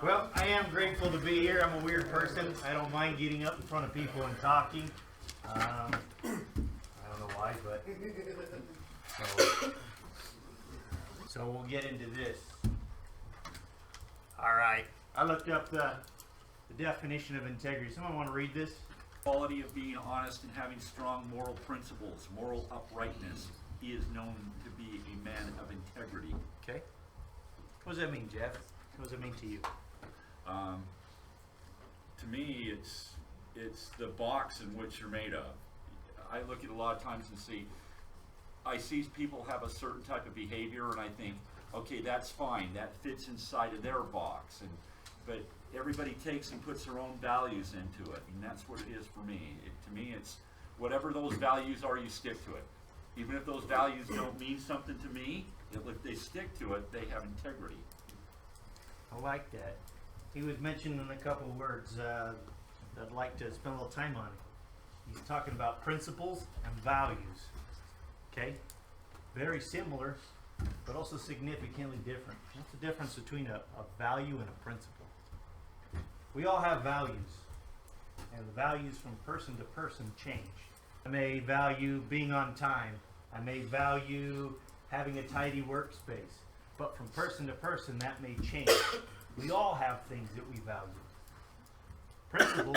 Well, I am grateful to be here. I'm a weird person. I don't mind getting up in front of people and talking. I don't know why, but so we'll get into this. All right. I looked up the definition of integrity. Someone want to read this? Quality of being honest and having strong moral principles, moral uprightness. He is known to be a man of integrity. Okay. What does that mean, Jeff? What does it mean to you? To me, it's the box in which you're made of. I look at a lot of times and I see people have a certain type of behavior, and I think, okay, that's fine. That fits inside of their box, but everybody takes and puts their own values into it, and that's what it is for me. To me, it's whatever those values are, you stick to it. Even if those values don't mean something to me, if they stick to it, they have integrity. I like that. He was mentioning a couple of words that I'd like to spend a little time on. He's talking about principles and values. Okay? Very similar, but also significantly different. What's the difference between a value and a principle? We all have values, and the values from person to person change. I may value being on time. I may value having a tidy workspace. But from person to person, that may change. We all have things that we value. Principles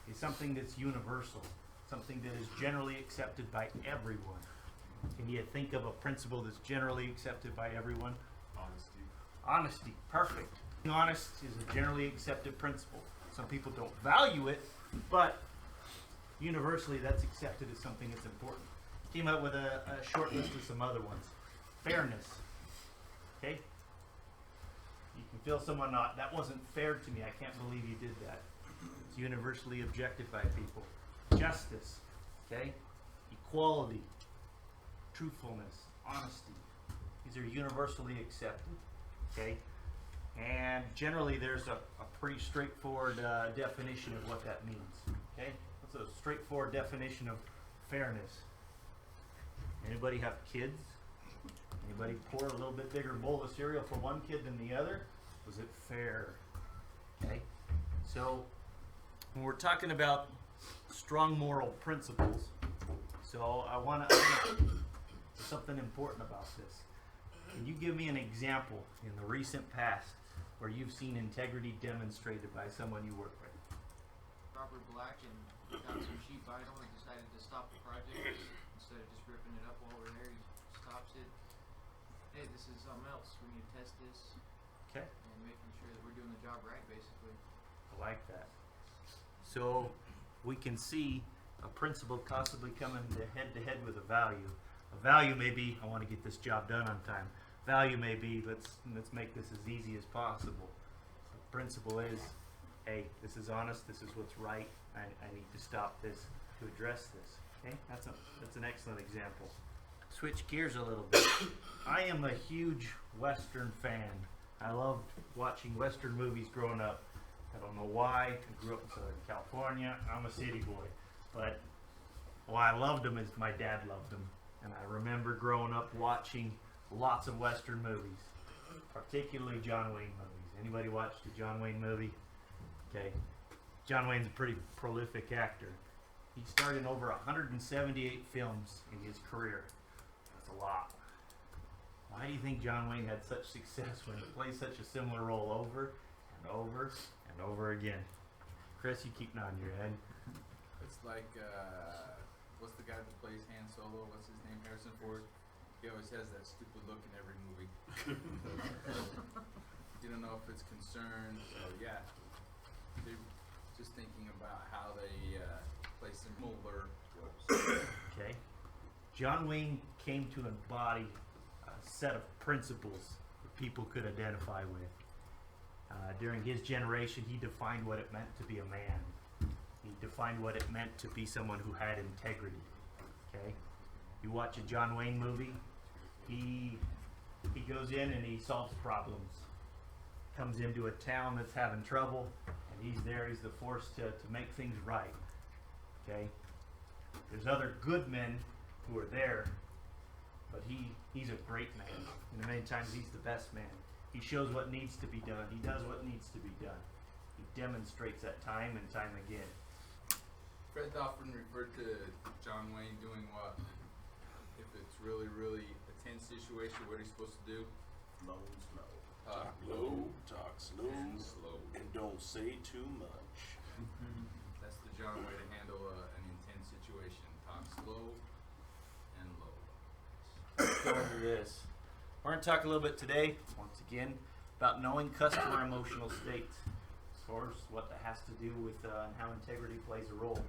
is something that's universal, something that is generally accepted by everyone. Can you think of a principle that's generally accepted by everyone? Honesty. Honesty, perfect. Being honest is a generally accepted principle. Some people don't value it, but universally that's accepted as something that's important. Came up with a short list of some other ones. Fairness. Okay? You can feel someone that wasn't fair to me. I can't believe you did that. It's universally objected by people. Justice. Okay? Equality. Truthfulness. Honesty. These are universally accepted. Okay? And generally there's a pretty straightforward definition of what that means. Okay? What's a straightforward definition of fairness? Anybody have kids? Anybody pour a little bit bigger bowl of cereal for one kid than the other? Was it fair? Okay? So, when we're talking about strong moral principles, so I want to something important about this. Can you give me an example in the recent past where you've seen integrity demonstrated by someone you work with? Robert Black and got some sheep vinyl and decided to stop the project. Instead of just ripping it up while we're there, he stops it. Hey, this is something else. We need to test this. Okay. And making sure that we're doing the job right, basically. I like that. So we can see a principle possibly coming to head with a value. A value may be, I want to get this job done on time. Value may be, let's make this as easy as possible. The principle is, hey, this is honest, this is what's right, I need to stop this to address this. Okay, that's an excellent example. Switch gears a little bit. I am a huge Western fan. I loved watching Western movies growing up. I don't know why. I grew up in Southern California. I'm a city boy. But why I loved them is my dad loved them. And I remember growing up watching lots of Western movies, particularly John Wayne movies. Anybody watched a John Wayne movie? Okay. John Wayne's a pretty prolific actor. He starred in over 178 films in his career. That's a lot. Why do you think John Wayne had such success when he plays such a similar role over and over and over again? Chris, you keep nodding your head. It's like, what's the guy that plays Han Solo? What's his name? Harrison Ford. He always has that stupid look in every movie. You don't know if it's concern. So yeah, they're just thinking about how they play similar. Okay. John Wayne came to embody a set of principles that people could identify with. During his generation, he defined what it meant to be a man. He defined what it meant to be someone who had integrity. Okay? You watch a John Wayne movie, he goes in and he solves problems. Comes into a town that's having trouble, and he's there, he's the force to make things right. Okay? There's other good men who are there, but he's a great man. And many times he's the best man. He shows what needs to be done. He does what needs to be done. He demonstrates that time and time again. Fred often referred to John Wayne doing what? If it's really, really a tense situation, what are you supposed to do? Low and slow. Talk Talk slow, and slow. and don't say too much. That's the John way to handle an intense situation. Talk slow and low. Go into this. We're going to talk a little bit today, once again, about knowing customer emotional states. Of course, what that has to do with how integrity plays a role.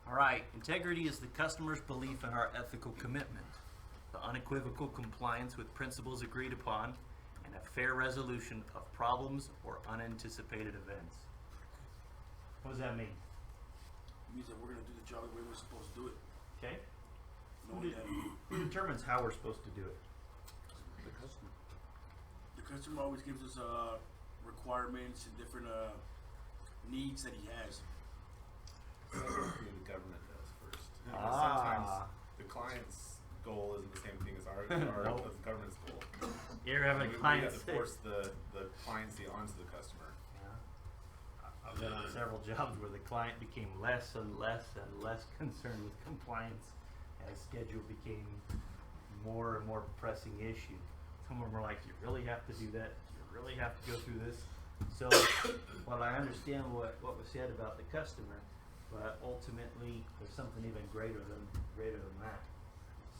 All right, integrity is the customer's belief in our ethical commitment, the unequivocal compliance with principles agreed upon, and a fair resolution of problems or unanticipated events. What does that mean? It means that we're gonna do the job the way we're supposed to do it. Okay. Knowing that Who determines how we're supposed to do it? the customer always gives us requirements and different needs that he has. Who the government does first. Ah. Sometimes the client's goal isn't the same thing as our Nope. as the government's goal. You're having We clients have to force the cliency onto the customer. I've been on several jobs where the client became less and less and less concerned with compliance as schedule became more and more pressing issue. Some of them were like, you really have to do that? You really have to go through this? So, while I understand what was said about the customer, but ultimately there's something even greater than that.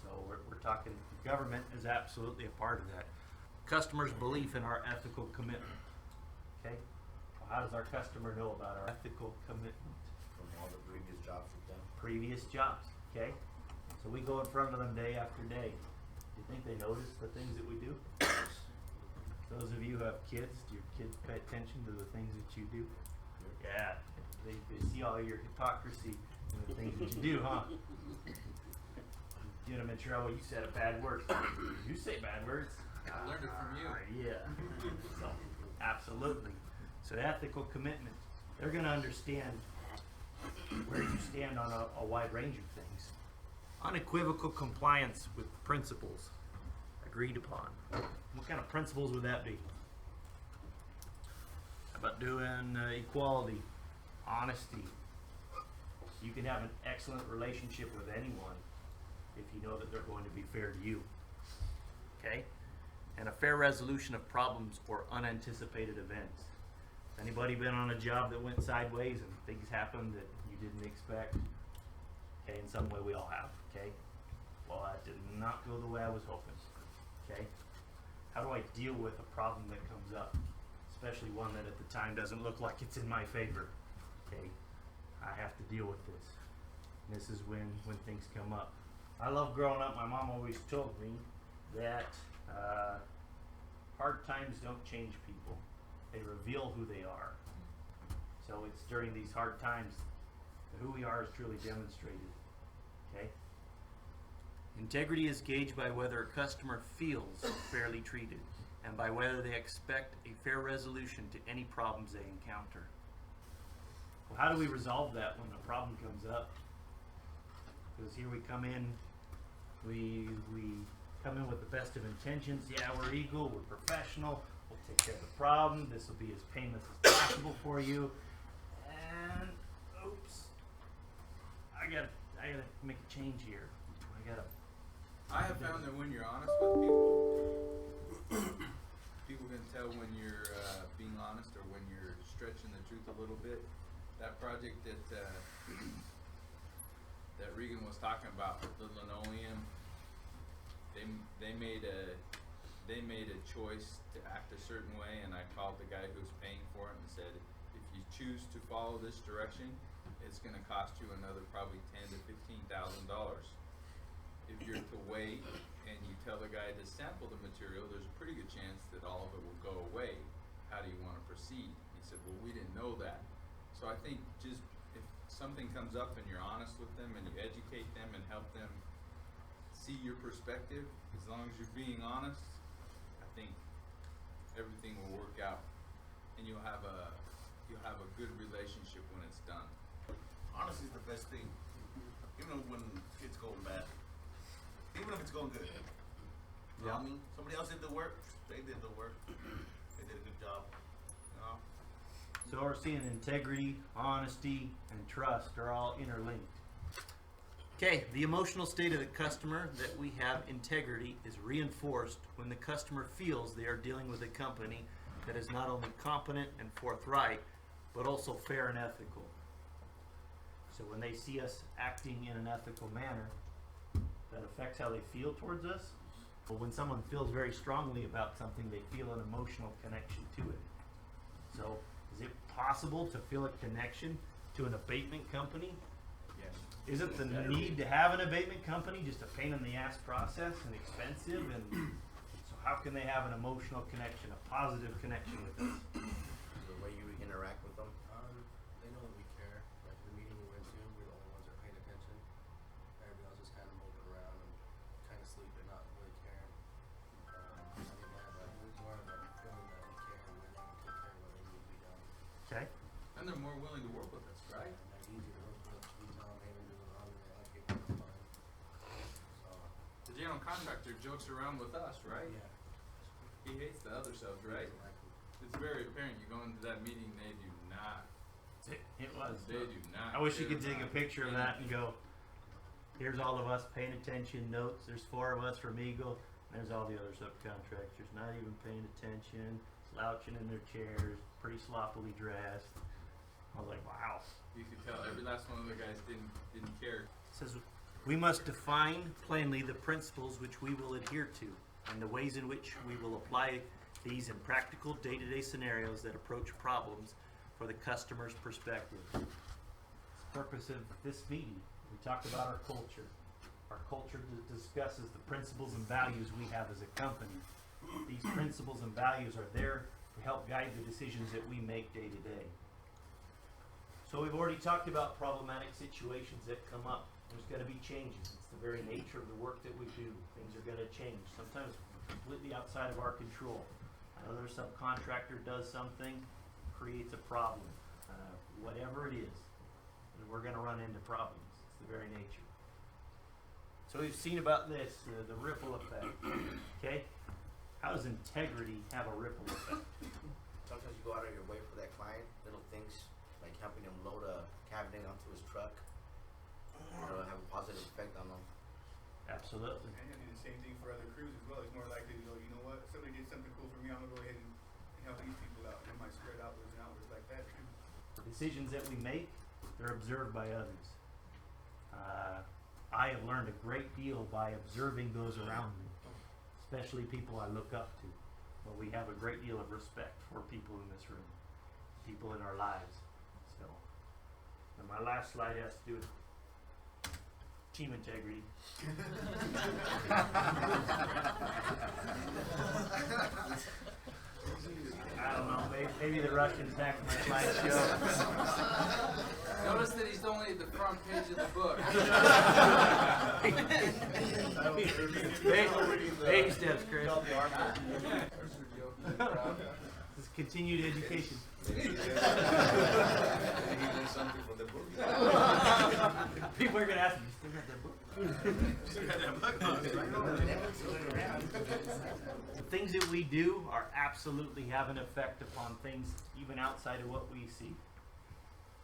So we're talking, government is absolutely a part of that. Customers' belief in our ethical commitment. Okay? Well, how does our customer know about our ethical commitment? From all the previous jobs we've done. Previous jobs, okay? So we go in front of them day after day. Do you think they notice the things that we do? Those of you who have kids, do your kids pay attention to the things that you do? Yeah, they see all your hypocrisy in the things that you do, huh? Get them in trouble, you said a bad word. You say bad words. I learned it from you. Yeah. So, absolutely. So ethical commitment. They're going to understand where you stand on a wide range of things. Unequivocal compliance with principles agreed upon. What kind of principles would that be? How about doing equality, honesty? You can have an excellent relationship with anyone if you know that they're going to be fair to you. Okay? And a fair resolution of problems or unanticipated events. Anybody been on a job that went sideways and things happened that you didn't expect? Okay, in some way we all have, okay? Well, that did not go the way I was hoping, okay? How do I deal with a problem that comes up? Especially one that at the time doesn't look like it's in my favor, okay? I have to deal with this. And this is when things come up. I love growing up, my mom always told me that hard times don't change people. They reveal who they are. So it's during these hard times that who we are is truly demonstrated. Okay? Integrity is gauged by whether a customer feels fairly treated and by whether they expect a fair resolution to any problems they encounter. Well, how do we resolve that when a problem comes up? Because here we come in, we come in with the best of intentions. Yeah, we're eagle, we're professional, we'll take care of the problem. This will be as painless as possible for you. And oops, I gotta make a change here. I have found that when you're honest with people, people can tell when you're being honest or when you're stretching the truth a little bit. That project that Regan was talking about, the linoleum, they made a choice to act a certain way, and I called the guy who's paying for it and said, if you choose to follow this direction, it's going to cost you another probably $10,000 to $15,000. If you're to wait and you tell the guy to sample the material, there's a pretty good chance that all of it will go away. How do you want to proceed? He said, well, we didn't know that. So I think just if something comes up and you're honest with them and you educate them and help them see your perspective, as long as you're being honest, I think everything will work out and you'll have a good relationship when it's done. Honesty is the best thing. Even when it's going bad. Even if it's going good. You know what I mean? Somebody else did the work. They did the work. They did a good job. You know? So we're seeing integrity, honesty, and trust are all interlinked. Okay, the emotional state of the customer that we have integrity is reinforced when the customer feels they are dealing with a company that is not only competent and forthright, but also fair and ethical. So when they see us acting in an ethical manner, that affects how they feel towards us. But when someone feels very strongly about something, they feel an emotional connection to it. So is it possible to feel a connection to an abatement company? Yes. Isn't the need to have an abatement company just a pain in the ass process and expensive? And so how can they have an emotional connection, a positive connection with us? The way you interact with them. They know that we care. Like the meeting we went to, we're the only ones that are paying attention. Everybody else just kind of moping around and kind of sleeping, not really caring. I think they have a more of a feeling that we care and we're there to take care of what they need to be done. Okay. And they're more willing to work with us, right? And they're easy to work with. We tell them, hey, we're doing wrong, and they're like, okay, that's fine. So, The general contractor jokes around with us, right? yeah. He hates the other subs, right? Exactly. It's very apparent. You go into that meeting, they do not. It was. They do not. I wish you care could take a about picture of that and go, here's all of us paying attention, notes, there's 4 of us from Eagle, and there's all the other subcontractors not even paying attention, slouching in their chairs, pretty sloppily dressed. I was like, wow. You could tell every last one of the guys didn't care. It says, we must define plainly the principles which we will adhere to, and the ways in which we will apply these in practical day-to-day scenarios that approach problems for the customer's perspective. It's the purpose of this meeting. We talked about our culture. Our culture discusses the principles and values we have as a company. These principles and values are there to help guide the decisions that we make day to day. So we've already talked about problematic situations that come up. There's going to be changes. It's the very nature of the work that we do. Things are going to change. Sometimes completely outside of our control. Another subcontractor does something, creates a problem. Whatever it is, and we're going to run into problems. It's the very nature. So we've seen about this, the ripple effect. Okay? How does integrity have a ripple effect? Sometimes you go out of your way for that client, little things like helping him load a cabinet onto his truck. It'll have a positive effect on them. Absolutely. And you'll do the same thing for other crews as well. It's more likely to go, you know what, somebody did something cool for me, I'm gonna go ahead and help these people out. And it might spread outwards and outwards like that too. Decisions that we make, they're observed by others. I have learned a great deal by observing those around me, especially people I look up to. But we have a great deal of respect for people in this room, people in our lives. So, and my last slide has to do with team integrity. I don't know, maybe the Russians hacked my slideshow. Notice that he's only at the front page of the book. Baby steps, Chris. This is continued education. People are going to ask me, you still got that book? The things that we do are absolutely have an effect upon things even outside of what we see.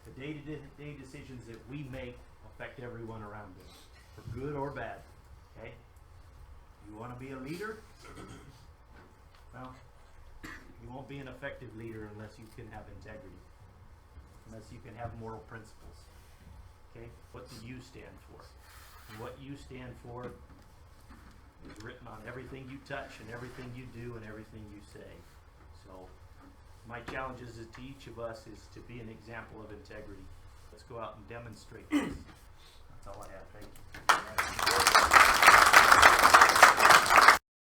The day-to-day decisions that we make affect everyone around us, for good or bad. Okay? You want to be a leader? Well, you won't be an effective leader unless you can have integrity, unless you can have moral principles. Okay? What do you stand for? And what you stand for is written on everything you touch and everything you do and everything you say. So my challenge is to each of us is to be an example of integrity. Let's go out and demonstrate this. That's all I have. Thank you.